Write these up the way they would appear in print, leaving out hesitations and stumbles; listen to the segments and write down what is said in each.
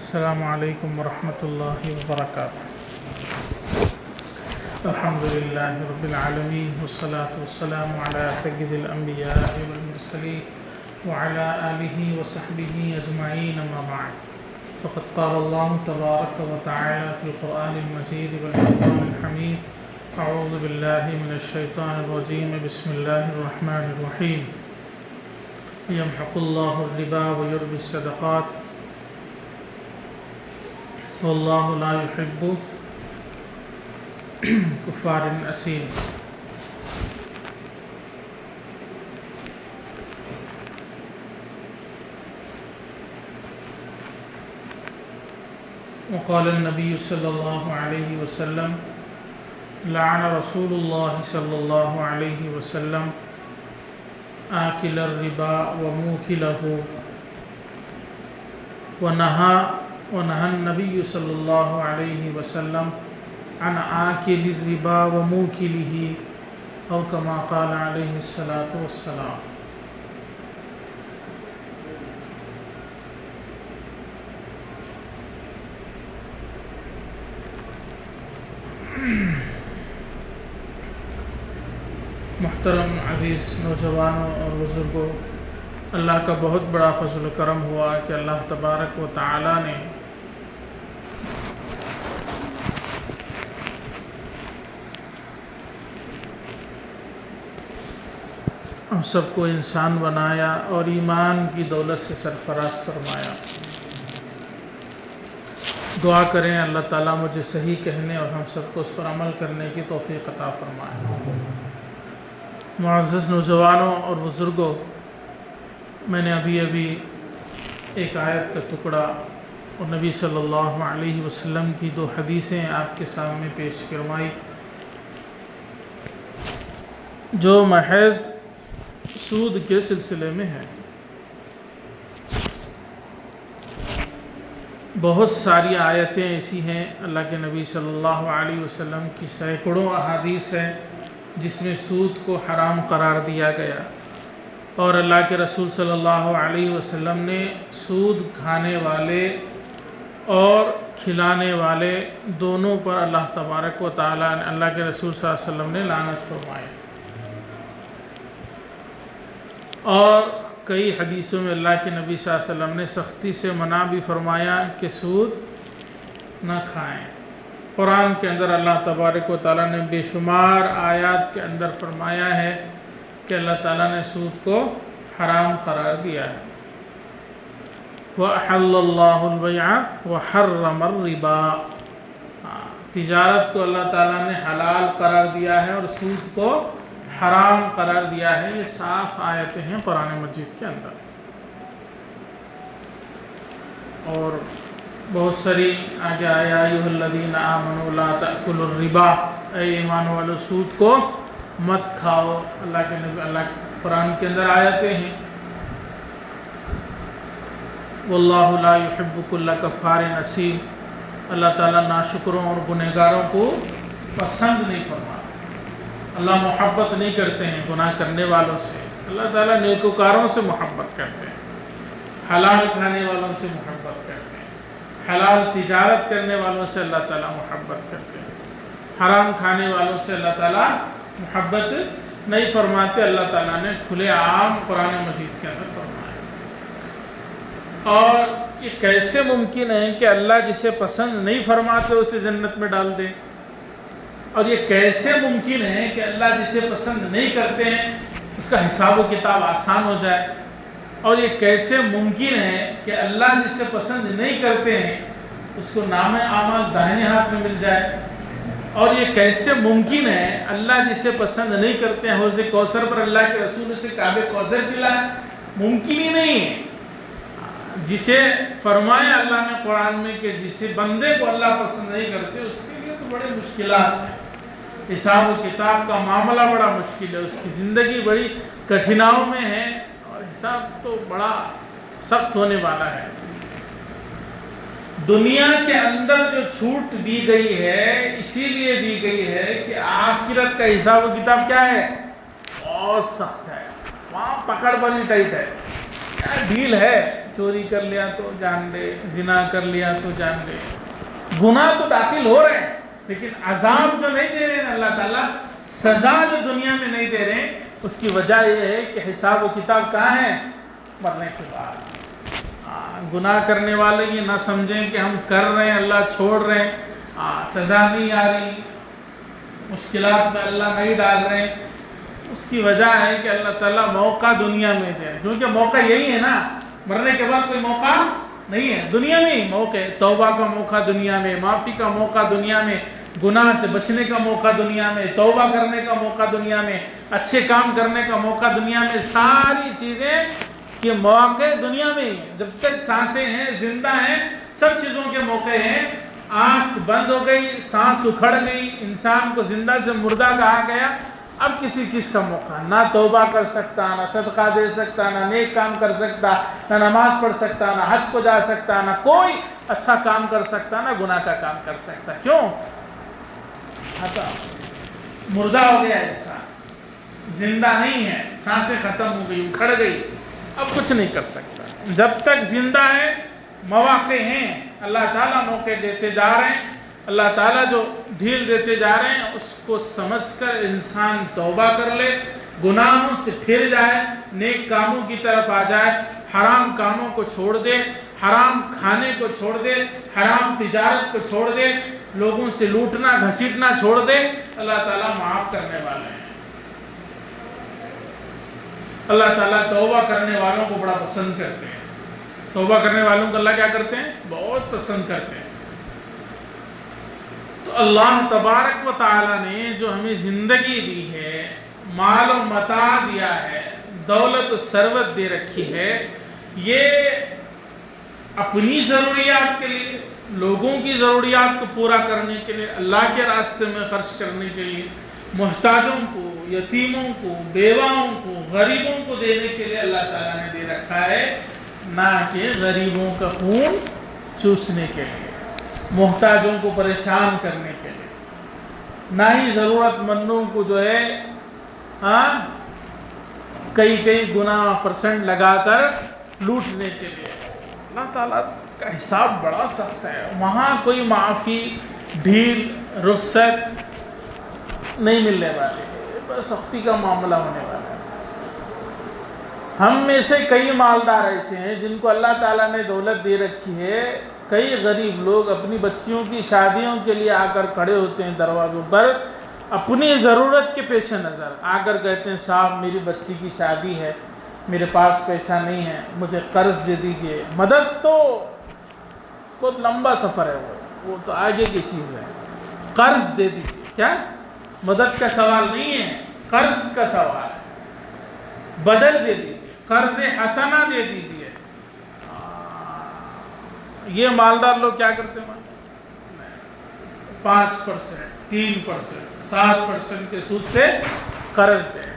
السلام علیکم ورحمۃ اللہ وبرکاتہ۔ الحمد للہ رب العالمین والصلاة والسلام علی سید الانبیاء والمرسلین وعلی آلہ وصحبہ اجمعین، اما بعد، فقد قال اللہ تبارک وتعالی فی القرآن المجید والفرقان الحمید، اعوذ باللہ من الشیطان الرجیم، بسم اللہ الرحمن الرحیم۔ یمحق اللہ الربا ویربی الصدقات واللہ لا يحب کفار اثیم۔ وقال النبی صلی اللہ علیہ وسلم لعن رسول اللہ صلی اللہ علیہ وسلم آکل الربا وموکلہ، ونهى النبي صلى الله عليه وسلم عن آكل الربا وموكله، أو كما قال عليه الصلاة والسلام۔ محترم عزیز نوجوانوں اور بزرگوں، اللہ کا بہت بڑا فضل و کرم ہوا کہ اللہ تبارک و تعالی نے ہم سب کو انسان بنایا اور ایمان کی دولت سے سرفراز فرمایا۔ دعا کریں اللہ تعالیٰ مجھے صحیح کہنے اور ہم سب کو اس پر عمل کرنے کی توفیق عطا فرمائے۔ معزز نوجوانوں اور بزرگوں، میں نے ابھی ایک آیت کا ٹکڑا اور نبی صلی اللہ علیہ وسلم کی دو حدیثیں آپ کے سامنے پیش فرمائی، جو محض سود کے سلسلے میں ہے۔ بہت ساری آیتیں ایسی ہیں، اللہ کے نبی صلی اللہ علیہ وسلم کی سینکڑوں احادیث ہیں جس میں سود کو حرام قرار دیا گیا، اور اللہ کے رسول صلی اللہ علیہ وسلم نے سود کھانے والے اور کھلانے والے دونوں پر اللہ تبارک و تعالیٰ نے، اللہ کے رسول صلی اللہ علیہ وسلم نے لعنت فرمائی۔ اور کئی حدیثوں میں اللہ کے نبی صلی اللہ علیہ وسلم نے سختی سے منع بھی فرمایا کہ سود نہ کھائیں۔ قرآن کے اندر اللہ تبارک و تعالیٰ نے بے شمار آیات کے اندر فرمایا ہے کہ اللہ تعالیٰ نے سود کو حرام قرار دیا ہے۔ وَأَحَلَّ اللَّهُ الْبَيْعَ وَحَرَّمَ الرِّبَا، تجارت کو اللہ تعالیٰ نے حلال قرار دیا ہے اور سود کو حرام قرار دیا ہے۔ یہ صاف آیتیں ہیں قرآن مجید کے اندر، اور بہت ساری آگے آیا ایھا الذین آمنوا لا تأکلوا الربا، اے ایمان والو سود کو مت کھاؤ۔ اللہ کے نبی، اللہ قرآن کے اندر آیتیں ہیں، واللہ لا يحب کل کفار اثیم، اللہ تعالیٰ ناشکروں اور گنہگاروں کو پسند نہیں فرماتا۔ اللہ محبت نہیں کرتے ہیں گناہ کرنے والوں سے، اللہ تعالیٰ نیکوکاروں سے محبت کرتے ہیں، حلال کھانے والوں سے محبت کرتے ہیں، حلال تجارت کرنے والوں سے اللہ تعالیٰ محبت کرتے ہیں، حرام کھانے والوں سے اللہ تعالیٰ محبت نہیں فرماتے۔ اللہ تعالیٰ نے کھلے عام قرآن مجید کے اندر فرمایا۔ اور یہ کیسے ممکن ہے کہ اللہ جسے پسند نہیں فرماتے اسے جنت میں ڈال دے، اور یہ کیسے ممکن ہے کہ اللہ جسے پسند نہیں کرتے ہیں اس کا حساب و کتاب آسان ہو جائے، اور یہ کیسے ممکن ہے کہ اللہ جسے پسند نہیں کرتے ہیں اس کو نام اعمال داہنے ہاتھ میں مل جائے، اور یہ کیسے ممکن ہے اللہ جسے پسند نہیں کرتے ہیں حوض کوثر پر اللہ کے رسول سے کعب کوثر پلائے؟ ممکن ہی نہیں ہے۔ جسے فرمایا اللہ نے قرآن میں کہ جسے بندے کو اللہ پسند نہیں کرتے اس کے لیے تو بڑے مشکلات ہیں، حساب و کتاب کا معاملہ بڑا مشکل ہے، اس کی زندگی بڑی کٹھناؤں میں ہے، اور حساب تو بڑا سخت ہونے والا ہے۔ دنیا کے اندر جو چھوٹ دی گئی ہے اسی لیے دی گئی ہے کہ آخرت کا حساب و کتاب کیا ہے؟ بہت سخت ہے، وہاں پکڑ بڑی ٹائٹ ہے۔ ڈھیل ہے، چوری کر لیا تو جان لے، زنا کر لیا تو جان لے، گناہ تو داخل ہو رہے ہیں، لیکن عذاب جو نہیں دے رہے ہیں اللہ تعالیٰ، سزا جو دنیا میں نہیں دے رہے ہیں، اس کی وجہ یہ ہے کہ حساب و کتاب کہاں ہے؟ مرنے کے بعد۔ گناہ کرنے والے یہ نہ سمجھیں کہ ہم کر رہے ہیں اللہ چھوڑ رہے ہیں، سزا نہیں آ رہی، مشکلات میں اللہ نہیں ڈال رہے ہیں، اس کی وجہ ہے کہ اللہ تعالیٰ موقع دنیا میں دے رہے ہیں، کیونکہ موقع یہی ہے نا، مرنے کے بعد کوئی موقع نہیں ہے، دنیا میں ہی موقع ہے، توبہ کا موقع دنیا میں، معافی کا موقع دنیا میں، گناہ سے بچنے کا موقع دنیا میں، توبہ کرنے کا موقع دنیا میں، اچھے کام کرنے کا موقع دنیا میں، ساری چیزیں یہ مواقع دنیا میں ہی ہیں۔ جب تک سانسیں ہیں، زندہ ہیں، سب چیزوں کے موقع ہیں۔ آنکھ بند ہو گئی، سانس اکھڑ گئی، انسان کو زندہ سے مردہ کہا گیا، اب کسی چیز کا موقع، نہ توبہ کر سکتا، نہ صدقہ دے سکتا، نہ نیک کام کر سکتا، نہ نماز پڑھ سکتا، نہ حج کو جا سکتا، نہ کوئی اچھا کام کر سکتا، نہ گناہ کا کام کر سکتا۔ کیوں؟ مردہ ہو گیا انسان، زندہ نہیں ہے، سانسیں ختم ہو گئی، اکھڑ گئی، اب کچھ نہیں کر سکتا۔ جب تک زندہ ہے مواقع ہیں، اللہ تعالیٰ موقع دیتے جا رہے ہیں، اللہ تعالیٰ جو ڈھیل دیتے جا رہے ہیں، اس کو سمجھ کر انسان توبہ کر لے، گناہوں سے پھر جائے، نیک کاموں کی طرف آ جائے، حرام کاموں کو چھوڑ دے، حرام کھانے کو چھوڑ دے، حرام تجارت کو چھوڑ دے، لوگوں سے لوٹنا گھسیٹنا چھوڑ دے، اللہ تعالیٰ معاف کرنے والے ہیں۔ اللہ تعالیٰ توبہ کرنے والوں کو بڑا پسند کرتے ہیں، توبہ کرنے والوں کو اللہ کیا کرتے ہیں؟ بہت پسند کرتے ہیں۔ تو اللہ تبارک و تعالیٰ نے جو ہمیں زندگی دی ہے، مال و متاع دیا ہے، دولت و ثروت دے رکھی ہے، یہ اپنی ضروریات کے لیے، لوگوں کی ضروریات کو پورا کرنے کے لیے، اللہ کے راستے میں خرچ کرنے کے لیے، محتاجوں کو، یتیموں کو، بیواؤں کو، غریبوں کو دینے کے لیے اللہ تعالیٰ نے دے رکھا ہے، نہ کہ غریبوں کا خون چوسنے کے لیے، محتاجوں کو پریشان کرنے کے لیے، نہ ہی ضرورت مندوں کو جو ہے کئی گنا % لگا کر لوٹنے کے لیے۔ اللہ تعالیٰ کا حساب بڑا سخت ہے، وہاں کوئی معافی، ڈھیل، رخصت نہیں ملنے والی، سختی کا معاملہ ہونے والا ہے۔ ہم میں سے کئی مالدار ایسے ہیں جن کو اللہ تعالیٰ نے دولت دے رکھی ہے، کئی غریب لوگ اپنی بچیوں کی شادیوں کے لیے آ کر کھڑے ہوتے ہیں دروازوں پر، اپنی ضرورت کے پیش نظر آ کر کہتے ہیں صاحب میری بچی کی شادی ہے، میرے پاس پیسہ نہیں ہے، مجھے قرض دے دیجئے۔ مدد تو بہت لمبا سفر ہے، وہ تو آگے کی چیز ہے، قرض دے دیجئے۔ کیا؟ مدد کا سوال نہیں ہے، قرض کا سوال ہے، بدل دے دیجئے، قرض حسنہ دے دیجئے۔ یہ مالدار لوگ کیا کرتے ہیں؟ 5%، 3%، 7% کے سود سے قرض دیں۔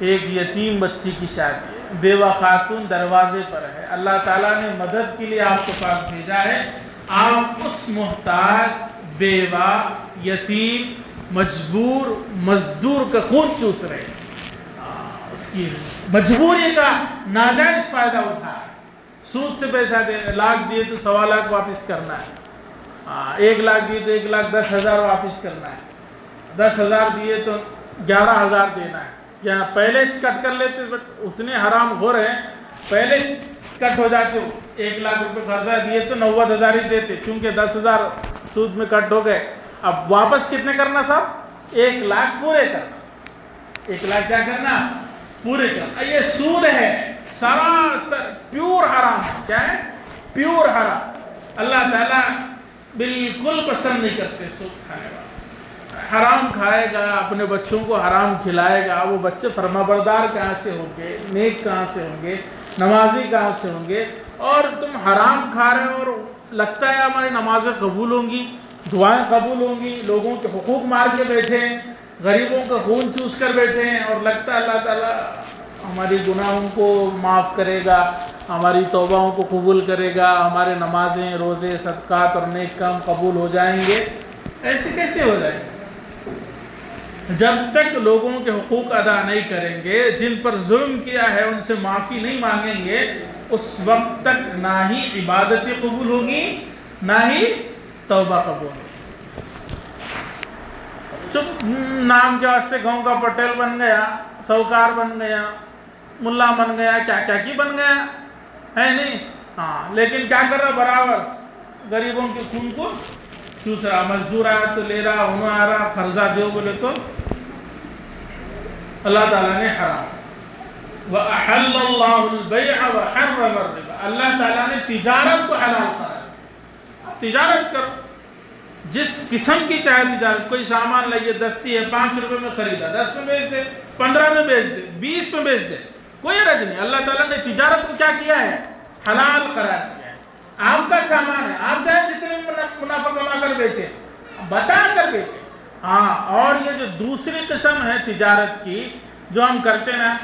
ایک یتیم بچی کی شادی ہے، بیوہ خاتون دروازے پر ہے، اللہ تعالیٰ نے مدد کے لیے آپ کے پاس بھیجا ہے، آپ اس محتاج، بیوہ، یتیم، مجبور، مزدور کا خون چوس رہے ہیں، اس کی مجبوری کا ناجائز فائدہ اٹھا ہے، سود سے پیسہ دے، 1 لاکھ دیے تو 1.25 لاکھ واپس کرنا ہے، 1 لاکھ دیے تو 1,10,000 واپس کرنا ہے، 10,000 دیے تو 11,000 دینا ہے، یا پہلے کٹ کر لیتے، اتنے حرام غور ہیں، پہلے کٹ ہو جاتے ہو، 1 لاکھ روپے قرضہ دیے تو 90,000 ہی دیتے، کیونکہ 10,000 سود میں کٹ ہو گئے، اب واپس کتنے کرنا صاحب؟ 1 لاکھ پورے کرنا، 1 لاکھ کیا کرنا؟ پورے کرنا۔ یہ سود ہے، سراسر پیور حرام۔ کیا ہے؟ پیور حرام۔ اللہ تعالیٰ بالکل پسند نہیں کرتے سود کھانے والا۔ حرام کھائے گا، اپنے بچوں کو حرام کھلائے گا، وہ بچے فرما بردار کہاں سے ہوں گے، نیک کہاں سے ہوں گے، نمازی کہاں سے ہوں گے؟ اور تم حرام کھا رہے ہو اور لگتا ہے ہماری نمازیں قبول ہوں گی، دعائیں قبول ہوں گی، لوگوں کے حقوق مار کے بیٹھے ہیں، غریبوں کا خون چوس کر بیٹھے ہیں، اور لگتا ہے اللہ تعالیٰ ہماری گناہوں کو معاف کرے گا، ہماری توبہوں کو قبول کرے گا، ہمارے نمازیں، روزے، صدقات اور نیک کام قبول ہو جائیں گے۔ ایسے کیسے ہو جائیں گے؟ جب تک لوگوں کے حقوق ادا نہیں کریں گے، جن پر ظلم کیا ہے ان سے معافی نہیں مانگیں گے، اس وقت تک نہ ہی عبادتیں قبول ہوگی نہ ہی توبہ قبول ہوگی. چپ نام کے واسطے گاؤں کا پٹیل بن گیا, سوکار بن گیا, ملا بن گیا, کیا کیا کی بن گیا ہے نہیں. ہاں لیکن کیا کر رہا, برابر غریبوں کے خون کو چوس رہا, مزدور آیا تو لے رہا, انہوں آ رہا قرضہ دیو بولے تو اللہ تعالیٰ نے حرام. وَأَحَلَّ اللَّهُ الْبَيْعَ وَحَرَّمَ الرِّبَا, اللہ تعالیٰ نے تجارت کو حلال کرا. تجارت کرو جس قسم کی چاہے تجارت. کوئی سامان لائیے, دستی ہے, 5 روپے میں خریدا, 10 میں بیچ دے, 15 میں بیچ دے, 20 میں بیچ دے, کوئی حرج نہیں. اللہ تعالیٰ نے تجارت کو کیا کیا ہے, حلال قرار دیا ہے. آپ کا سامان ہے, آپ چاہے جتنے منافع کما کر بیچے, بتا کر بیچے. ہاں, اور یہ جو دوسری قسم ہے تجارت کی جو ہم کرتے نا,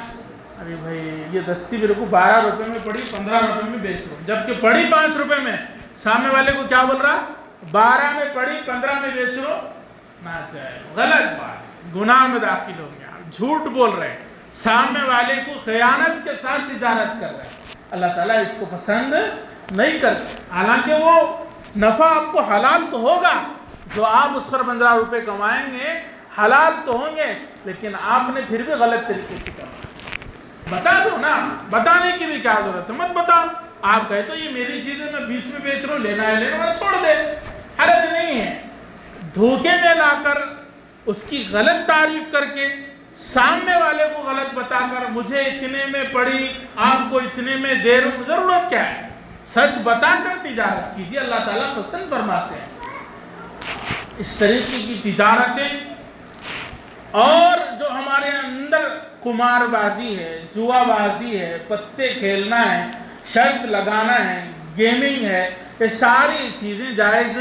ارے بھائی یہ دستی میرے کو 12 روپے میں پڑی, 15 روپے میں بیچ رہا ہوں, جبکہ پڑی 5 روپے میں. سامنے والے کو کیا بول رہا, 12 میں پڑی 15 میں بیچ رہو, نہ چاہے غلط بات, گناہ میں داخل ہو گیا, جھوٹ بول رہے ہیں, سامنے والے کو خیانت کے ساتھ تجارت کر رہے ہیں. اللہ تعالیٰ اس کو پسند نہیں کرتے. حالانکہ وہ نفع آپ کو حلال تو ہوگا, جو آپ اس پر 15 روپے کمائیں گے حلال تو ہوں گے, لیکن آپ نے پھر بھی غلط طریقے سے کمایا. بتا دو نا, بتانے کی بھی کیا ضرورت ہے, مت بتاؤ. آپ کہے تو یہ میری چیز ہے, میں 20 میں بیچ رہا ہوں, لینا ہے لینا, والا چھوڑ دے, حرج نہیں ہے. دھوکے میں لا کر اس کی غلط تعریف کر کے سامنے والے کو غلط بتا کر مجھے اتنے میں پڑی, آپ کو اتنے میں دے رہا ہوں, ضرورت کیا ہے. سچ بتا کر تجارت کیجیے, اللہ تعالیٰ پسند فرماتے ہیں اس طریقے کی تجارتیں. اور جو ہمارے اندر قمار بازی ہے, جوا بازی ہے, پتے کھیلنا ہے, شرط لگانا ہے, گیمنگ ہے, یہ ساری چیزیں جائز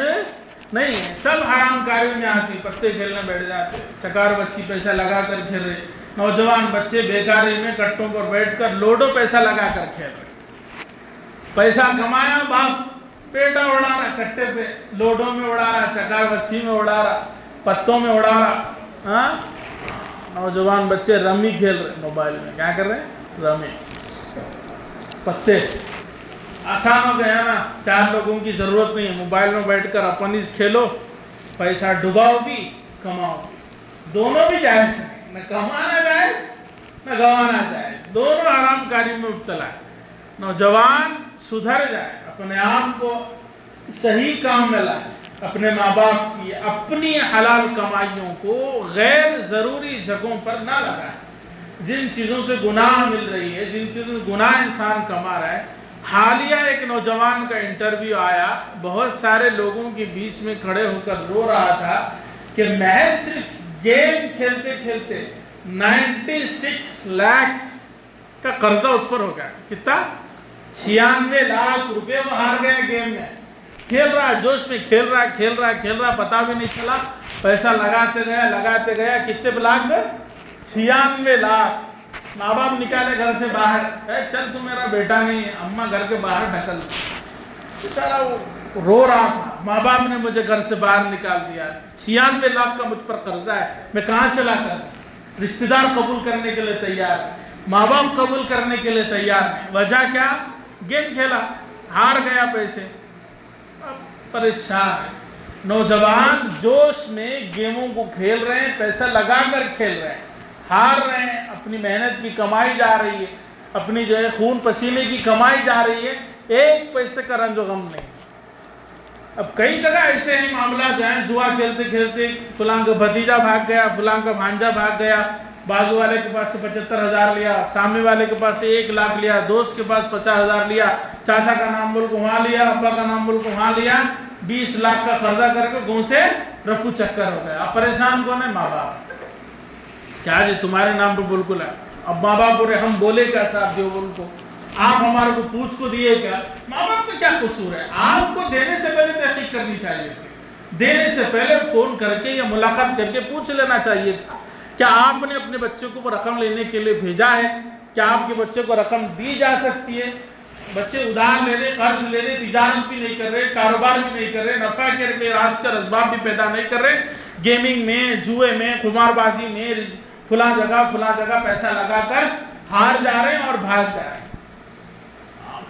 نہیں ہیں. سب حرام کاریوں میں آتی. پتے کھیلنے بیٹھ جاتے, چکار بچی پیسہ لگا کر کھیل رہے, نوجوان بچے بیکاری میں کٹوں پر بیٹھ کر لوڈو پیسہ لگا کر کھیل رہے. پیسہ کمایا, باپ پیٹا اڑا رہا, کٹے پہ لوڈو میں اڑا رہا, چکار بچی میں اڑا رہا, پتوں میں اڑا رہا. ہاں, نوجوان بچے رمی کھیل رہے موبائل میں, کیا کر رہے ہیں, رمی. پتے آسان ہو گیا نا, 4 لوگوں کی ضرورت نہیں ہے, موبائل میں بیٹھ کر اپن اس کھیلو, پیسہ ڈباؤ بھی کماؤ بھی, دونوں بھی جائز ہیں. نہ کمانا جائز نہ گوانا جائز, دونوں حرام کاری میں مبتلا ہے. نوجوان سدھر جائے, اپنے آپ کو صحیح کام میں لائے, اپنے ماں باپ کی اپنی حلال کمائیوں کو غیر ضروری جگہوں پر نہ لگائے. جن چیزوں سے گناہ مل رہی ہے, جن چیزوں سے گناہ انسان کما رہا ہے. حالیہ ایک نوجوان کا انٹرویو آیا, بہت سارے لوگوں کے بیچ میں کھڑے ہو کر رو رہا تھا کہ محض صرف گیم کھیلتے کھیلتے 96 لاکھ کا قرضہ اس پر ہو گیا. کتنا, 96 لاکھ روپے وہ ہار گیا گیم میں. کھیل رہا, جوش میں کھیل رہا, پتا بھی نہیں چلا, پیسہ لگاتے گیا, کتنے لاکھ, 96 لاکھ. ماں باپ نکالے گھر سے باہر, چل تو میرا بیٹا نہیں ہے, اماں گھر کے باہر ڈھکل. بیچارہ وہ رو رہا تھا, ماں باپ نے مجھے گھر سے باہر نکال دیا, 96 لاکھ کا مجھ پر قرضہ ہے, میں کہاں سے لا کر. رشتہ دار قبول کرنے کے لیے تیار ہے, ماں باپ قبول کرنے کے لیے تیار ہے. وجہ کیا, گیم کھیلا, ہار گیا پیسے, پریشان ہے. نوجوان جوش میں گیموں کو کھیل رہے ہیں, پیسہ لگا کر کھیل رہے ہیں, ہار رہے ہیں, اپنی محنت کی کمائی جا رہی ہے, اپنی جو ہے خون پسینے کی کمائی جا رہی ہے, ایک پیسے کا رنج و غم نہیں. اب کئی جگہ ایسے ہیں معاملات جو ہیں, جوا کھیلتے کھیلتے فلاں کا بھتیجا بھاگ گیا, فلاں کا بھانجا بھاگ گیا, بازو والے کے پاس سے 75,000 لیا, سامنے والے کے پاس سے 1 لاکھ لیا, دوست کے پاس 50,000 لیا, چاچا کا نام بول کو وہاں لیا, ابا کا نام بول کو وہاں لیا, 20 لاکھ کا قرضہ کر کے گھوں سے رفو چکر ہو گیا. اب پریشان کون ہے, ماں باپ. کیا جی تمہارے نام پر بالکل ہے. اب ماں باپ بولے ہم بولے کیا صاحب جو بول کو, آپ ہمارے کو پوچھ کو دیے کیا. ماں باپ کا کیا قصور ہے, آپ کو دینے سے پہلے تحقیق کرنی چاہیے تھی, دینے سے پہلے فون کر کے یا ملاقات کر کے پوچھ لینا چاہیے تھا. کیا آپ نے اپنے بچے کو رقم لینے کے لیے بھیجا ہے, کیا آپ کے بچے کو رقم دی جا سکتی ہے. بچے ادھار لے رہے, قرض لے رہے, تجارت بھی نہیں کر رہے, کاروبار بھی نہیں کر رہے, نفع کے راستے اور اسباب بھی پیدا نہیں کر رہے, گیمنگ میں, جوئے میں, قمار بازی میں, فلاں جگہ پیسہ لگا کر ہار جا رہے ہیں اور بھاگ جا رہے ہیں.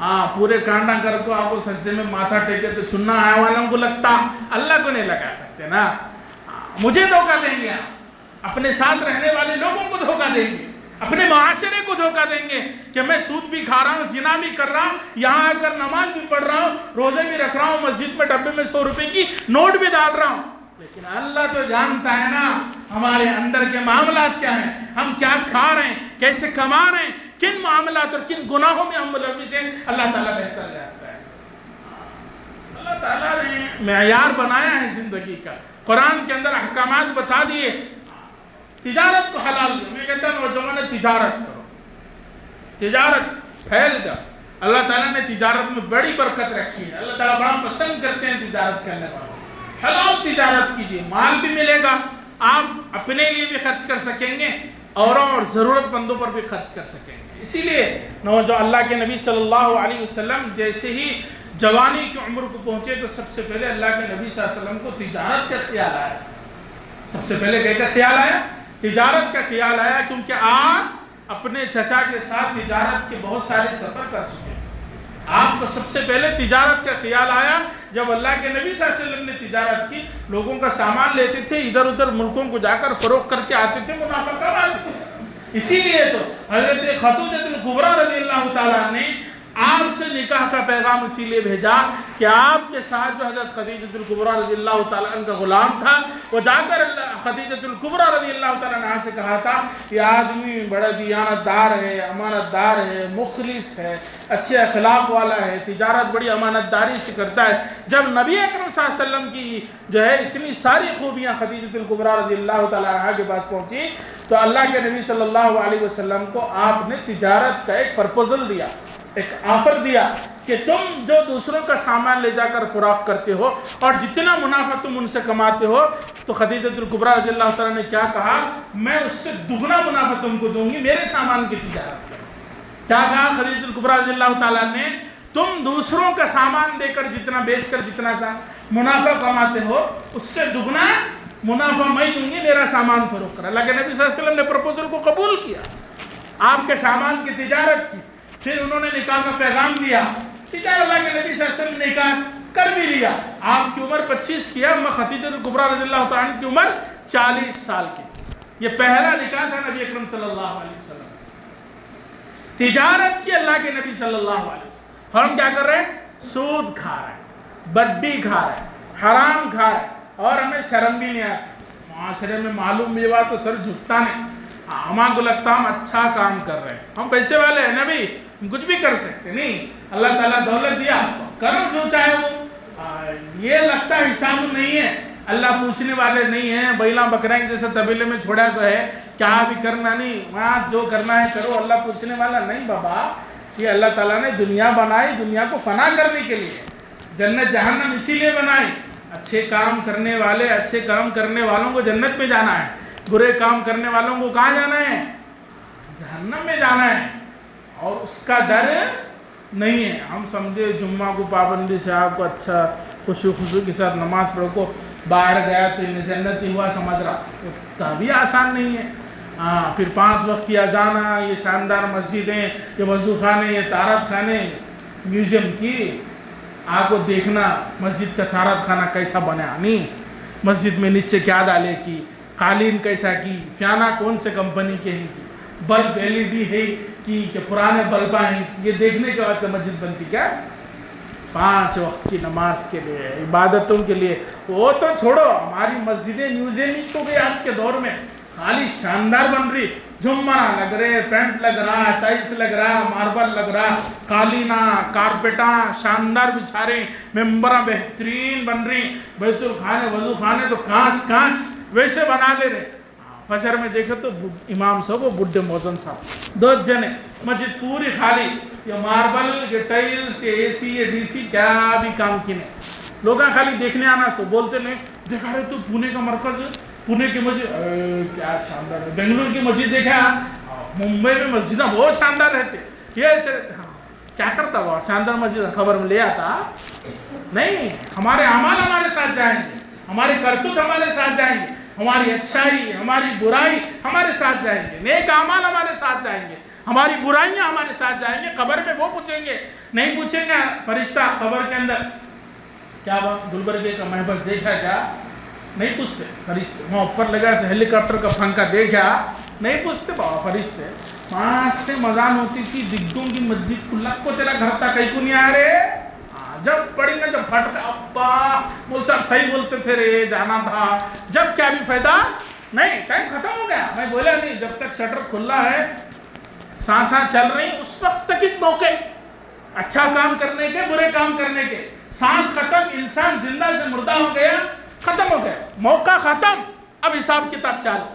ہاں پورے کانڈا کر کو آپ کو سجدے میں ماتھا ٹیکے تو چننا آیا والوں کو لگتا، اللہ کو نہیں لگا سکتے نا. مجھے دھوکہ دیں گے آپ، اپنے ساتھ رہنے والے لوگوں کو دھوکہ دیں گے، اپنے معاشرے کو دھوکہ دیں گے کہ میں سود بھی کھا رہا ہوں، زنا بھی کر رہا ہوں، یہاں آ کر نماز بھی پڑھ رہا ہوں، روزے بھی رکھ رہا ہوں، مسجد میں ڈبے میں 100 روپے کی نوٹ بھی ڈال رہا ہوں. لیکن اللہ تو جانتا ہے نا ہمارے اندر کے معاملات کیا ہیں، ہم کیا کھا رہے ہیں، کیسے کما رہے ہیں، کن معاملات اور کن گناہوں میں ہم ملوث ہیں، اللہ تعالیٰ بہتر جانتا ہے. اللہ تعالیٰ نے معیار بنایا ہے زندگی کا، قرآن کے اندر احکامات بتا دیے. تجارت کو حلال دیا، میں کہتا ہوں نوجوان تجارت کرو، تجارت پھیل جا. اللہ تعالیٰ نے تجارت میں بڑی برکت رکھی ہے، اللہ تعالیٰ بڑا پسند کرتے ہیں تجارت کرنے والوں. حلال تجارت کیجئے، مال بھی ملے گا، آپ اپنے لیے بھی خرچ کر سکیں گے، اوروں اور ضرورت مندوں پر بھی خرچ کر سکیں گے. اسی لیے جو اللہ کے نبی صلی اللہ علیہ وسلم جیسے ہی جوانی کی عمر کو پہنچے تو سب سے پہلے اللہ کے نبی صلی اللہ علیہ وسلم کو تجارت کا خیال آیا. سب سے پہلے کیا خیال آیا؟ تجارت کا خیال آیا، کیونکہ آپ اپنے چچا کے ساتھ تجارت کے بہت سارے سفر کر چکے ہیں. آپ کو سب سے پہلے تجارت کا خیال آیا جب اللہ کے نبی صلی اللہ علیہ وسلم نے تجارت کی. لوگوں کا سامان لیتے تھے، ادھر ادھر ملکوں کو جا کر فروخت کر کے آتے تھے، منافع کماتے تھے. اسی لیے تو حضرت خدیجہ الکبریٰ رضی اللہ تعالیٰ نے آپ سے نکاح کا پیغام اسی لیے بھیجا کہ آپ کے ساتھ جو حضرت خدیجہ الکبریٰ رضی اللہ تعالیٰ عنہ کا غلام تھا، وہ جا کر خدیجہ الکبریٰ رضی اللہ تعالیٰ عنہ سے کہا تھا کہ آدمی بڑا دیانت دار ہے، امانت دار ہے، مخلص ہے، اچھے اخلاق والا ہے، تجارت بڑی امانت داری سے کرتا ہے. جب نبی اکرم صلی اللہ علیہ وسلم کی جو ہے اتنی ساری خوبیاں خدیجہ الکبریٰ رضی اللہ تعالیٰ عنہ کے پاس پہنچی تو اللہ کے نبی صلی اللہ علیہ وسلم کو آپ نے تجارت کا ایک پرپوزل دیا، ایک آفر دیا کہ تم جو دوسروں کا سامان لے جا کر فروخت کرتے ہو اور جتنا منافع تم ان سے کماتے ہو، تو خدیجہ الکبریٰ رضی اللہ تعالیٰ نے کیا کہا، میں اس سے دگنا منافع تم کو دوں گی، میرے سامان کی تجارت کرو. کیا کہا خدیجہ الکبریٰ رضی اللہ تعالیٰ نے، تم دوسروں کا سامان دے کر جتنا بیچ کر جتنا منافع کماتے ہو اس سے دگنا منافع میں دوں گی، میرا سامان فروخت کر. اللہ کے نبی صلی اللہ علیہ وسلم نے پروپوزل کو قبول کیا، آپ کے سامان کی تجارت کی. پھر انہوں نے نکاح کا پیغام دیا، تجارت اللہ کے نبی صلی اللہ علیہ وسلم نے نکاح کر بھی لیا. آپ کی عمر 25 کی ہے، اما خدیجہ الکبریٰ رضی اللہ تعالیٰ عنہ کی عمر 40 سال کی تھی. یہ پہلا نکاح تھا نبی اکرم صلی اللہ علیہ وسلم. تجارت کی اللہ کے نبی صلی اللہ علیہ وسلم. ہم کیا کر رہے ہیں؟ سود کھا رہے ہیں، بڈی کھا رہے ہیں، حرام کھا رہے ہیں، اور ہمیں شرم بھی نہیں آتی. معاشرے میں معلوم بھی ہوا تو سر جھکتا نہیں. ہمارے کو لگتا ہم اچھا کام کر رہے ہیں، ہم پیسے والے ہیں نبی، ہم کچھ بھی کر سکتے نہیں. اللہ تعالیٰ دولت دیا، کرو جو چاہے وہ. یہ لگتا ہے حساب نہیں ہے، اللہ پوچھنے والے نہیں ہیں. بیلا بکریں جیسے طبیلے میں چھوڑا سا ہے، کیا بھی کرنا نہیں، وہاں جو کرنا ہے کرو، اللہ پوچھنے والا نہیں. بابا یہ اللہ تعالیٰ نے دنیا بنائی دنیا کو فنا کرنے کے لیے، جنت جہنم اسی لیے بنائی. اچھے کام کرنے والے، اچھے کام کرنے والوں کو جنت میں جانا ہے، برے کام کرنے والوں کو کہاں جانا ہے؟ جہنم میں جانا ہے. اور اس کا ڈر نہیں ہے. ہم سمجھے جمعہ کو پابندی سے آپ کو اچھا خوشی کے ساتھ نماز پڑھو کو باہر گیا تو جنتی ہوا سمجھ رہا، تو بھی آسان نہیں ہے. پھر 5 وقت کی اذان، یہ شاندار مسجدیں، یہ وضو خانے، یہ طہارت خانے، میوزیم کی آپ کو دیکھنا مسجد کا طہارت خانہ کیسا بنا، نہیں مسجد میں نیچے کیا ڈالے کی، قالین کیسا کی، فیانہ کون سے کمپنی کے ہیں کی، بلب LED ہے کہ پرانے بلباں ہیں. یہ دیکھنے کے بعد مسجد بنتی کیا؟ 5 وقت کی نماز کے لیے، عبادتوں کے لیے. وہ تو چھوڑو، ہماری مسجدیں میوزیم ہی چھو گئی آج کے دور میں، خالی شاندار بن رہی، جمعہ لگ رہے، پینٹ لگ رہا، ٹائلس لگ رہا، ماربل لگ رہا، قالینا، کارپیٹاں شاندار بچھا رہے، ممبراں بہترین بن رہی، بیت الخانے وضو خانے تو کانچ ویسے بنا لے رہے. فجر میں دیکھو تو امام صاحب وہ بڈھے موزن صاحب 2 جنے، مسجد پوری خالی، یہ ماربل، یہ ٹائلس، یہ AC، یہ DC، کیا بھی کام کی نہیں. لوگاں خالی دیکھنے آنا سو بولتے نہیں، دیکھا رہے تو پونے کا مرکز ہے، پونے کی مسجد کیا شاندار ہے. بنگلور کی مسجد دیکھا، ممبئی میں مسجدیں بہت شاندار رہتے. یہ کیا کرتا وہ شاندار مسجد خبر میں لے آتا نہیں. ہمارے اعمال ہمارے ساتھ جائیں گے، ہمارے کرتوت ہمارے ساتھ جائیں گے، ہماری اچھائی، ہماری برائی ہمارے ساتھ جائیں گے، نیک اعمال ہمارے ساتھ جائیں گے. ہماری برائیاں ہمارے ساتھ جائیں گے. قبر میں وہ پوچھیں گے, نہیں پوچھیں گے فرشتہ قبر کے اندر کیا گلبرگے کا محبس دیکھا کیا, نہیں پوچھتے فرشتے. وہاں اوپر لگا ایسے ہیلی کاپٹر کا پنکھا دیکھا, نہیں پوچھتے بابا فرشتے. 5 مزان ہوتی تھی دگوں کی مسجد کھلا کو تیرا گھر تھا کہیں کو نہیں آ رہے. جب پڑی نا جب پھٹ ابا مول صاحب صحیح بولتے تھے رے, جانا تھا. جب کیا بھی فائدہ نہیں, ٹائم ختم ہو گیا. میں بولا نہیں, جب تک شٹر کھلا ہے سانساں چل رہی اس وقت تک ایک موقع اچھا کام کرنے کے برے کام کرنے کے. سانس ختم, انسان زندہ سے مردہ ہو گیا, ختم ہو گیا, موقع ختم. اب حساب کتاب چالو.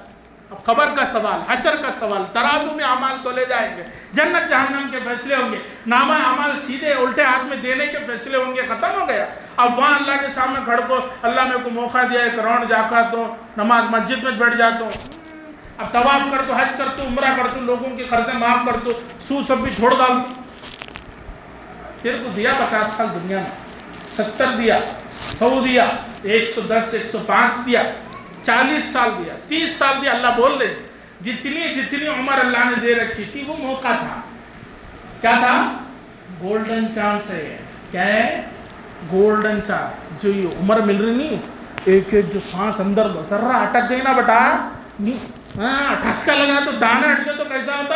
اب قبر کا سوال, حشر کا سوال, ترازو میں اعمال تولے جائیں گے, جنت جہنم کے فیصلے ہوں گے, نامہ اعمال سیدھے الٹے ہاتھ میں دینے کے فیصلے ہوں گے. ختم ہو گیا. اب وہاں اللہ کے سامنے کھڑ کو اللہ میرے کو موقع دیا ایک راؤنڈ جا کر تو نماز مسجد میں بیٹھ جاتا ہوں, اب طواف کر تو, حج کر تو, عمرہ کر تو, لوگوں کے قرضے معاف کر تو, سود سب بھی چھوڑ ڈال. تیرے کو دیا 50 سال دنیا میں, 70 دیا, 100 دیا, 110 105 دیا, 40 سال دیا, 30 سال دیا. اللہ بول رہے جتنی عمر اللہ نے دے رکھی تھی وہ موقع تھا. کیا تھا؟ گولڈن چانس ہے. کیا ہے؟ Golden chance. جو یہ عمر مل رہی نہیں, ایک ایک جو سانس اندر ذرہ اٹک گئی نا بیٹا, ٹھسکا لگا تو دانا ہٹ گیا تو کیسا ہوتا,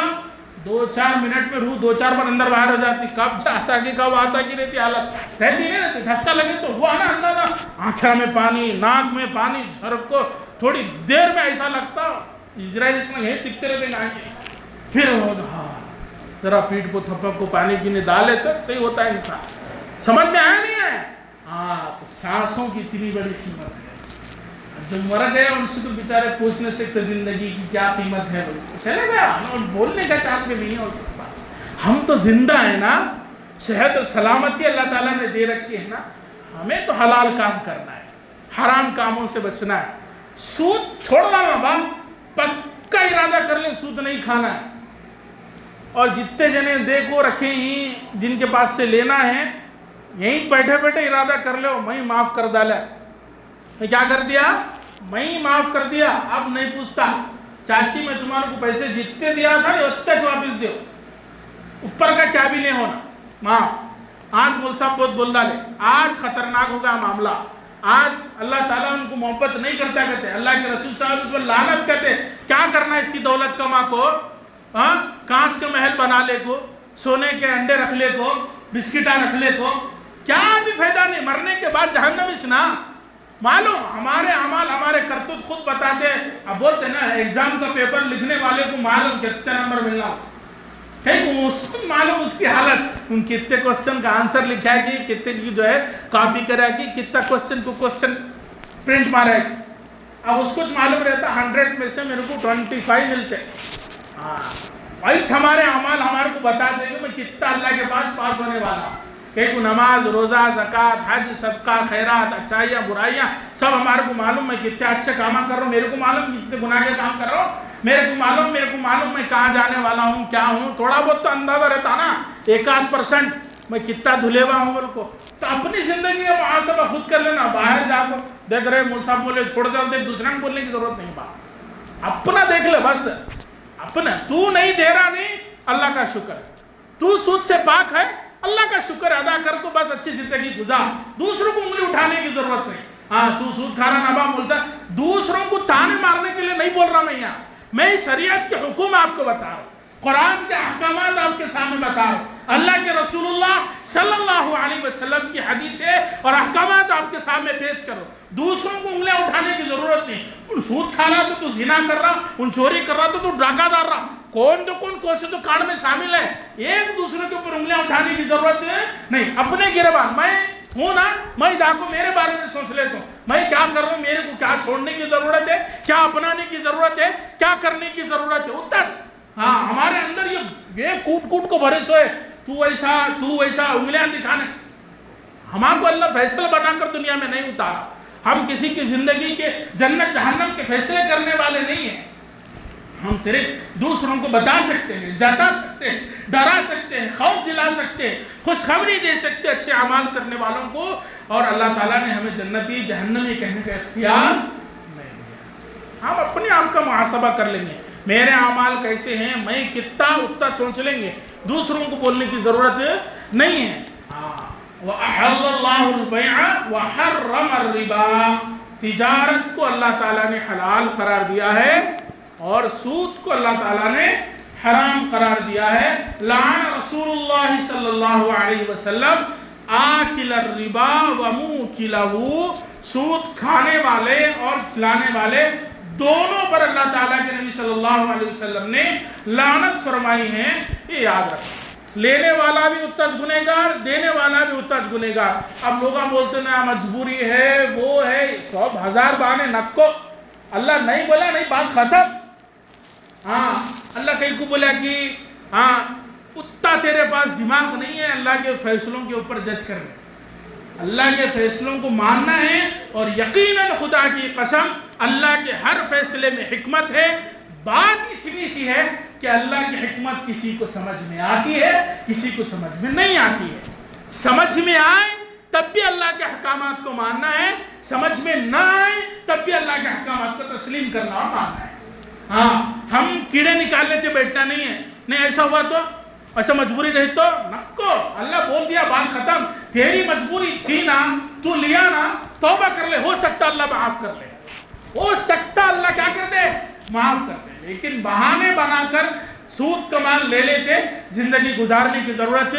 2-4 منٹ میں روح 2-4 بار اندر باہر ہو جاتی. کب چاہتا کہ کب آتا کی رہتی حالت رہتی ہے. ٹھسکا لگے تو وہ آنا اندازہ, آنکھوں میں پانی, ناک میں پانی, جھرک کو تھوڑی دیر میں ایسا لگتا اسرائیل اس میں یہیں دکھتے رہتے گانے. پھر ذرا پیٹ کو تھپک کو پانی پینے ڈالے تو صحیح ہوتا ہے انسان. سمجھ میں آیا نہیں ہے؟ تو سانسوں کی اتنی بڑی قیمت ہے. جو مر گئے ان سے تو بیچارے پوچھ نہیں سکتے زندگی کی کیا قیمت ہے. چلے گیا, بولنے کا چاہت میں نہیں ہو سکتا. ہم تو زندہ ہیں نا, صحت اور سلامتی اللہ تعالیٰ نے دے رکھی ہے نا. ہمیں تو حلال کام کرنا ہے, حرام کاموں سے بچنا ہے. سود چھوڑنا نا با, پکا ارادہ کر لیں سود نہیں کھانا ہے. اور جتنے جنے دیکھو رکھے ہی جن کے پاس سے لینا ہے, یہیں بیٹھے بیٹھے ارادہ کر لو میں معاف کر ڈالا. میں کیا کر دیا؟ میں معاف کر دیا. اب نہیں پوچھتا چاچی میں تمہارے کو پیسے جتنے دیا تھا اتنے واپس دیو, اوپر کا کیا بھی نہیں ہونا, معاف. آج مول صاحب بہت بول ڈالے, آج خطرناک ہوگا معاملہ. آج اللہ تعالیٰ ان کو محبت نہیں کرتا کہتے, اللہ کے رسول صاحب اس پر لعنت کہتے. کیا کرنا ہے اتنی دولت کما کو, کانچ کا محل بنا لے کو, سونے کے انڈے رکھ لے کو, بسکٹاں رکھ لے کو, کیا بھی فائدہ نہیں. مرنے کے بعد جہنم اسنا معلوم. ہمارے اعمال ہمارے کرتوت خود بتاتے. اب بولتے نا ایگزام کا پیپر لکھنے والے کو معلوم کتنے نمبر ملنا ہو, اس کو معلوم اس کی حالت, ان کتنے کوشچن کا آنسر لکھا ہے کہ کتنے کی جو ہے کاپی کرا کہ کتنا کوشچن کو کوشچن پرنٹ مارا ہے. اب اس کو معلوم رہتا 100 میں سے میرے کو 25 ملتے. وہی ہمارے اعمال ہمارے کو بتا دیں گے میں کتنا اللہ کے پاس ہونے والا ہوں. کہ نماز, روزہ, زکوٰۃ, حج, صدقہ, خیرات, اچھائیاں, برائیاں سب ہمارے کو معلوم. میں کتنے اچھے کام کر رہا ہوں, میرے کو معلوم کتنے گناہ کے کام کر رہا ہوں, میرے کو معلوم میں کہاں جانے والا ہوں, کیا ہوں. تھوڑا بہت تو اندازہ رہتا نا, 1-8% میں کتنا دھلے ہوا ہوں بول کو. تو اپنی زندگی کا محاسبہ خود کر لینا. باہر جا کر دیکھ رہے مول صاحب بولے چھوڑ جاؤ, دیکھ دوسرے کو بولنے کی ضرورت نہیں. بات اپنا دیکھ لے بس, اپنا. تو نہیں دے رہا نہیں, اللہ کا شکر. تو سود سے پاک ہے, اللہ کا شکر ادا کر کو بس اچھی زندگی گزار. دوسروں کو انگلی اٹھانے کی ضرورت نہیں. تو سود کھانا نبا بولتا, دوسروں کو تانے مارنے کے لیے نہیں بول رہا میں یہاں. میں شریعت کے حکم آپ کو بتا رہا ہوں, قرآن کے احکامات آپ کے سامنے بتا رہا ہوں, اللہ کے رسول اللہ صلی اللہ علیہ وسلم کی حدیثیں اور احکامات آپ کے سامنے پیش کرو. دوسروں کو انگلیاں اٹھانے کی ضرورت نہیں. ان سود کھا رہا تو زنا کر رہا, ان چوری کر رہا تو ڈاکہ ڈال رہا, کون تو کانڈ میں شامل ہے. ایک دوسرے کے اوپر انگلیاں اٹھانے کی ضرورت نہیں. اپنے گربان میں ہوں نا, میں جا کو میرے بارے میں سوچ لیتا ہوں میں کیا کر رہا ہوں, میرے کو کیا چھوڑنے کی ضرورت ہے, کیا اپنانے کی ضرورت ہے, کیا کرنے کی ضرورت ہے. اتنا ہمارے اندر یہ کوٹ کو بھرے سوئے تو ویسا انگلیاں دکھانے. ہمارے کو اللہ فیصلہ بنا کر دنیا میں نہیں اتارا. ہم کسی کی زندگی کے جنت جہنم کے فیصلے کرنے والے نہیں ہیں. ہم صرف دوسروں کو بتا سکتے ہیں, جتا سکتے ہیں, ڈرا سکتے ہیں, خوف دلا سکتے ہیں, خوشخبری دے سکتے ہیں اچھے اعمال کرنے والوں کو. اور اللہ تعالیٰ نے ہمیں جنتی جہنمی کہنے کا اختیار نہیں دیا. ہم اپنے آپ کا محاسبہ کر لیں گے. میرے اعمال کیسے ہیں میں کتنا اتنا سوچ لیں گے، دوسروں کو بولنے کی ضرورت نہیں ہے۔ وَأَحَلَّ اللَّهُ الْبَيْعَ وَحَرَّمَ الرِّبَا، تجارت کو اللہ تعالیٰ نے حلال قرار دیا ہے اور سود کو اللہ تعالیٰ نے حرام قرار دیا ہے۔ لعن رسول اللہ صلی اللہ علیہ وسلم آکل الربا وموکلہ، سود کھانے والے اور کھلانے والے دونوں پر اللہ تعالیٰ کے نبی صلی اللہ علیہ وسلم نے لعنت فرمائی ہے۔ یہ یاد رکھیں، لینے والا بھی اتنا گنہگار، دینے والا بھی اتنا گنہگار۔ اب لوگ بولتے ہیں مجبوری ہے، وہ ہے، 100,000 بہانے نکو، اللہ نہیں بولا نہیں، بات ختم۔ ہاں اللہ کہیں کو بولا کہ ہاں اتنا تیرے پاس دماغ نہیں ہے اللہ کے فیصلوں کے اوپر جج کرنے، اللہ کے فیصلوں کو ماننا ہے، اور یقیناً خدا کی قسم اللہ کے ہر فیصلے میں حکمت ہے۔ بات اتنی سی ہے کہ اللہ کی حکمت کسی کو سمجھ میں آتی ہے، کسی کو سمجھ میں نہیں آتی ہے۔ سمجھ میں آئے تب بھی اللہ کے احکامات کو ماننا ہے، سمجھ میں نہ آئے تب بھی اللہ کے احکامات کو تسلیم کرنا اور ماننا ہے۔ ہاں ہم کیڑے نکال لیتے بیٹھنا نہیں ہے، نہیں ایسا ہوا تو ایسا مجبوری رہی تو نکو، اللہ بول دیا بات ختم۔ تیری مجبوری تھی نا، تو لیا نا، توبہ کر لے، ہو سکتا اللہ معاف کر لے، ہو سکتا اللہ کیا کر دے، معاف کر دے۔ لیکن بہانے بنا کر سود کا مال لے لیتے، زندگی گزارنے کی ضرورت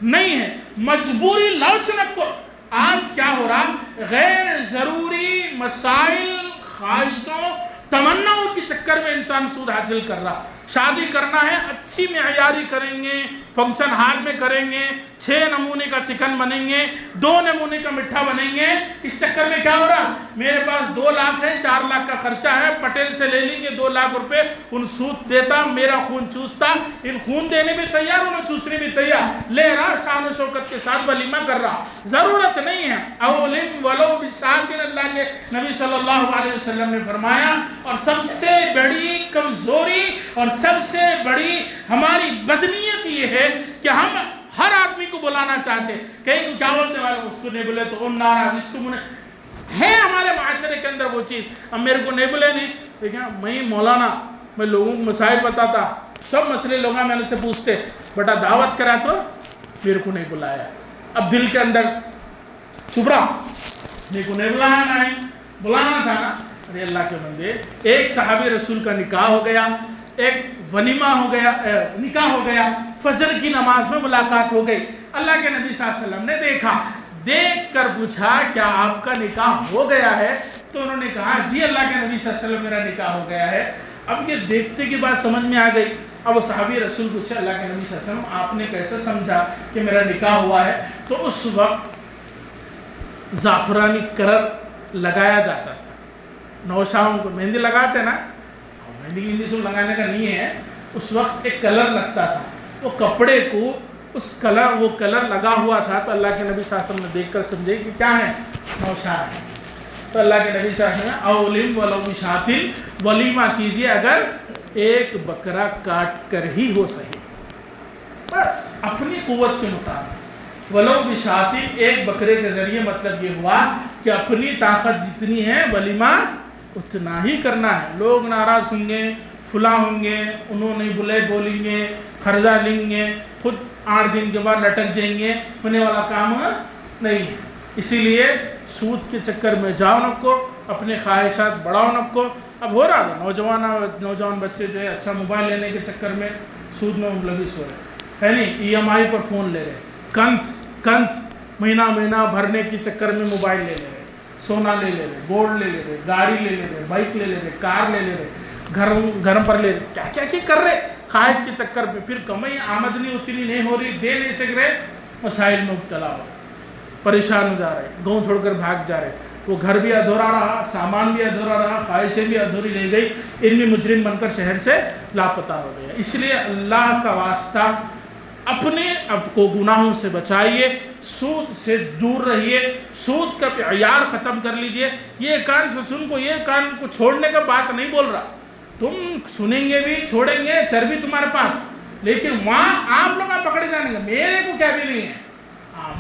نہیں ہے۔ مجبوری لوچ نکو۔ آج کیا ہو رہا، غیر ضروری مسائل، خواہشوں، تمناؤں کے چکر میں انسان سود حاصل کر رہا۔ شادی کرنا ہے، اچھی معیاری کریں گے، فنکشن ہال میں کریں گے، 6 نمونے کا چکن بنیں گے، 2 نمونے کا مٹھا بنیں گے۔ اس چکر میں کیا ہو رہا، میرے پاس 2 لاکھ ہے، 4 لاکھ کا خرچہ ہے، پٹیل سے لے لیں گے 2 لاکھ روپے، ان سود دیتا، میرا خون چوستا، ان خون دینے بھی تیار، انہیں چوسنے بھی تیار، لے رہا، شان و شوکت کے ساتھ ولیمہ کر رہا۔ ضرورت نہیں ہے۔ اولم ولو بساطن، اللہ کے نبی صلی اللہ علیہ وسلم نے فرمایا۔ اور سب سے بڑی کمزوری اور سب سے بڑی ہماری بدنیت یہ ہے کہ ہم ہر آدمی کو بلانا چاہتے ہیں، کہیں کیا بولتے ہیں، اس کو نہیں بولے تو ان نارا، اس کو ہے ہمارے معاشرے کے اندر وہ چیز، اب میرے کو نہیں بولے نہیں، دیکھیں میں مولانا، میں لوگوں کو مسائل بتاتا، سب مسئلے لوگ میں سے پوچھتے، بیٹا دعوت کرا تو میرے کو نہیں بلایا، اب دل کے اندر چھپ رہا، میرے کو نہیں بلایا، نہیں بلانا تھا نا۔ ارے اللہ کے بندے، ایک صحابی رسول کا نکاح ہو گیا، ایک ولیمہ ہو گیا، نکاح ہو گیا، فجر کی نماز میں ملاقات ہو گئی، اللہ کے نبی صلی اللہ علیہ وسلم نے دیکھا، دیکھ کر پوچھا کیا آپ کا نکاح ہو گیا ہے؟ تو انہوں نے کہا جی اللہ کے نبی صلی اللہ علیہ وسلم میرا نکاح ہو گیا ہے۔ اب یہ دیکھتے کی بات سمجھ میں آ گئی، اب وہ صحابی رسول پوچھے اللہ کے نبی صلی اللہ علیہ وسلم آپ نے کیسے سمجھا کہ میرا نکاح ہوا ہے؟ تو اس وقت زعفرانی کلر لگایا جاتا تھا، نوشاؤں کو مہندی لگاتے نا، مہندی سب لگانے کا نہیں ہے، اس وقت ایک کلر لگتا تھا، وہ کپڑے کو اس کلر، وہ کلر لگا ہوا تھا، تو اللہ کے نبی صلی اللہ علیہ وسلم نے دیکھ کر سمجھے کہ کیا ہے، نوشا ہے۔ تو اللہ کے نبی صلی اللہ علیہ وسلم نے اولم ولو بشاتن، ولیمہ کیجئے اگر ایک بکرا کاٹ کر ہی ہو سکے، بس اپنی قوت کے مطابق، ولو بشاتن، ایک بکرے کے ذریعے، مطلب یہ ہوا کہ اپنی طاقت جتنی ہے ولیمہ اتنا ہی کرنا ہے۔ لوگ ناراض ہوں گے، فلاں ہوں گے، انہوں نے بلے بولیں گے، خرچہ لیں گے، خود 8 دن کے بعد لٹک جائیں گے، ہونے والا کام نہیں ہے۔ اسی لیے سود کے چکر میں جاؤ نکو، اپنے خواہشات بڑھاؤ نکو۔ اب ہو رہا ہے نوجوان بچے جو ہے اچھا موبائل لینے کے چکر میں سود میں ملوث ہو رہے ہیں، ہے نہیں، EMI پر فون لے رہے، کنت مہینہ بھرنے کے چکر میں موبائل لے رہے، سونا لے لے رہے، گولڈ لے لے رہے، گاڑی لے لے رہے، بائک لے لے رہے، کار لے لے رہے، گھر پر لے رہے، کیا کیا کر رہے خواہش کے چکر میں، پھر کمائی آمدنی اتنی نہیں ہو رہی، دے نہیں سک رہے، مسائل میں مبتلا ہو، پریشان ہو جا رہے، گاؤں چھوڑ کر بھاگ جا رہے، وہ گھر بھی ادھورا رہا، سامان بھی ادھورا رہا، خواہشیں بھی ادھوری رہ گئی، ان میں مجرم بن کر شہر سے لاپتہ ہو گیا۔ اس لیے اللہ کا واسطہ اپنے اب کو گناہوں سے بچائیے، سود سے دور رہیے، سود کا عیار ختم کر لیجئے۔ یہ کان سے سن کو، یہ کان کو چھوڑنے کا بات نہیں بول رہا، تم سنیں گے بھی، چھوڑیں گے، چربی تمہارے پاس، لیکن وہاں آپ لوگ پکڑے جانے گے، میرے کو کیا بھی نہیں ہے،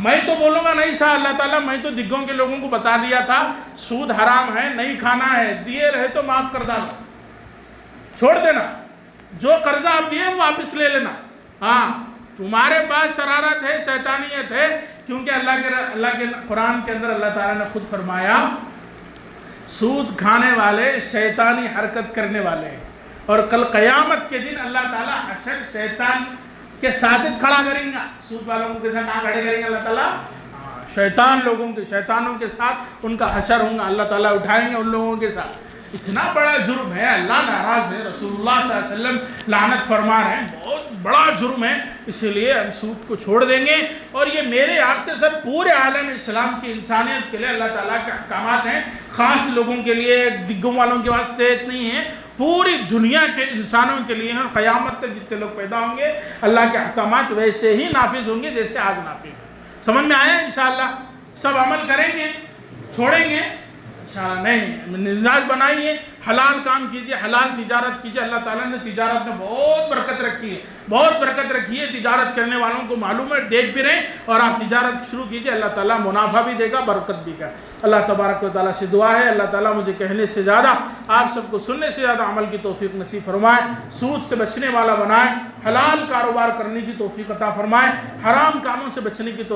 میں تو بولوں گا نہیں سا اللہ تعالیٰ، میں تو دگوں کے لوگوں کو بتا دیا تھا سود حرام ہے، نہیں کھانا ہے، دیے رہے تو معاف کر ڈالو، چھوڑ دینا، جو قرضہ آپ دیے وہ واپس لے لینا. ہاں تمہارے پاس شرارت ہے، شیطانیت ہے، کیونکہ اللہ کے قرآن کے اندر اللہ تعالیٰ نے خود فرمایا سود کھانے والے شیطانی حرکت کرنے والے ہیں، اور کل قیامت کے دن اللہ تعالیٰ حشر شیطان کے ساتھ کھڑا کریں گا. سود والوں کے ساتھ کہاں کھڑے کریں گے اللہ تعالیٰ؟ شیطانوں کے ساتھ ان کا حشر ہوگا، اللہ تعالیٰ اٹھائیں گے ان لوگوں کے ساتھ. اتنا بڑا جرم ہے، اللہ ناراض ہے، رسول اللہ صلی اللہ علیہ وسلم لعنت فرما رہے ہیں، بہت بڑا جرم ہے. اسی لیے ہم سود کو چھوڑ دیں گے. اور یہ میرے آپ کے سب پورے عالم اسلام کی انسانیت کے لیے اللہ تعالیٰ کے احکامات ہیں، خاص لوگوں کے لیے، دگوں والوں کے واسطے نہیں ہیں، پوری دنیا کے انسانوں کے لیے ہیں. قیامت تک جتنے لوگ پیدا ہوں گے اللہ کے احکامات ویسے ہی نافذ ہوں گے جیسے آج نافذ ہیں. سمجھ میں آیا؟ انشاءاللہ سب عمل کریں گے، چھوڑیں گے انشاءاللہ. نہیں مزاج بنائیے، حلال کام کیجئے، حلال تجارت کیجئے. اللہ تعالیٰ نے تجارت میں بہت برکت رکھی ہے، بہت برکت رکھی ہے. تجارت کرنے والوں کو معلوم ہے، دیکھ بھی رہے. اور آپ تجارت شروع کیجئے، اللہ تعالیٰ منافع بھی دے گا، برکت بھی گا. اللہ تبارک و تعالیٰ سے دعا ہے اللہ تعالیٰ مجھے کہنے سے زیادہ، آپ سب کو سننے سے زیادہ عمل کی توفیق نصیب فرمائے، سود سے بچنے والا بنائے، حلال کاروبار کرنے کی توفیق عطا فرمائے، حرام کاموں سے بچنے کی توفیق